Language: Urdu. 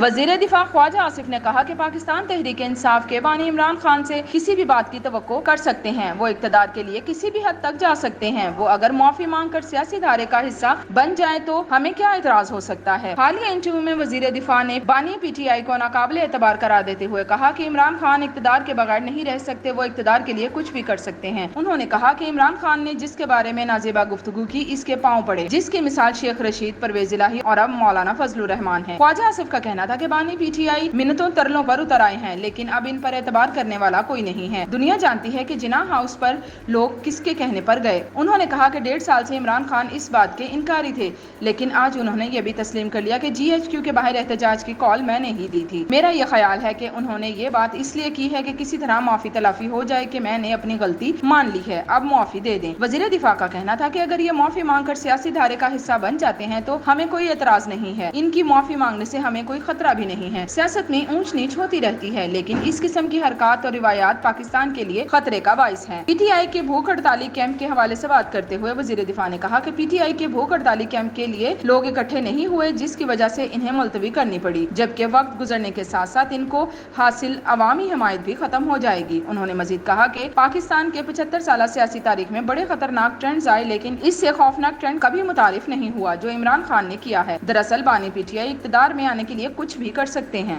وزیر دفاع خواجہ آصف نے کہا کہ پاکستان تحریک انصاف کے بانی عمران خان سے کسی بھی بات کی توقع کر سکتے ہیں، وہ اقتدار کے لیے کسی بھی حد تک جا سکتے ہیں، وہ اگر معافی مانگ کر سیاسی دھارے کا حصہ بن جائے تو ہمیں کیا اعتراض ہو سکتا ہے۔ حالیہ انٹرویو میں وزیر دفاع نے بانی پی ٹی آئی کو ناقابل اعتبار قرار دیتے ہوئے کہا کہ عمران خان اقتدار کے بغیر نہیں رہ سکتے، وہ اقتدار کے لیے کچھ بھی کر سکتے ہیں۔ انہوں نے کہا کہ عمران خان نے جس کے بارے میں نازیبا گفتگو کی اس کے پاؤں پڑے، جس کی مثال شیخ رشید، پرویز الہی اور اب مولانا فضل الرحمان ہے۔ خواجہ آصف کا کہنا تھا کہ بانی پی ٹی آئی منتوں ترلوں پر اتر آئے ہیں، لیکن اب ان پر اعتبار کرنے والا کوئی نہیں ہے۔ دنیا جانتی ہے کہ جناح ہاؤس پر لوگ کس کے کہنے پر گئے۔ انہوں نے کہا کہ 1.5 سال سے عمران خان اس بات کے انکاری تھے، لیکن آج انہوں نے یہ بھی تسلیم کر لیا کہ جی ایچ کیو کے باہر احتجاج کی کال میں نے ہی دی تھی۔ میرا یہ خیال ہے کہ انہوں نے یہ بات اس لیے کی ہے کہ کسی طرح معافی تلافی ہو جائے کہ میں نے اپنی غلطی مان لی ہے، اب معافی دے دیں۔ وزیر دفاع کا کہنا تھا کہ اگر یہ معافی مانگ کر سیاسی دھارے کا حصہ بن جاتے ہیں تو ہمیں کوئی اعتراض نہیں ہے، ان کی معافی مانگنے سے ہمیں کوئی خطرہ بھی نہیں ہے۔ سیاست میں اونچ نیچ ہوتی رہتی ہے، لیکن اس قسم کی حرکات اور روایات پاکستان کے لیے خطرے کا باعث ہیں۔ پی ٹی آئی کے بھوک ہڑتالی کیمپ کے حوالے سے بات کرتے ہوئے وزیر دفاع نے کہا کہ پی ٹی آئی کے بھوک ہڑتالی کیمپ کے لیے لوگ اکٹھے نہیں ہوئے، جس کی وجہ سے انہیں ملتوی کرنی پڑی، جبکہ وقت گزرنے کے ساتھ ساتھ ان کو حاصل عوامی حمایت بھی ختم ہو جائے گی۔ انہوں نے مزید کہا کہ پاکستان کے 75 سالہ سیاسی تاریخ میں بڑے خطرناک ٹرینڈز آئے، لیکن اس سے خوفناک ٹرینڈ کبھی متعارف نہیں ہوا جو عمران خان نے کیا ہے۔ دراصل بانی پی ٹی آئی اقتدار میں آنے کے لیے کچھ بھی کر سکتے ہیں۔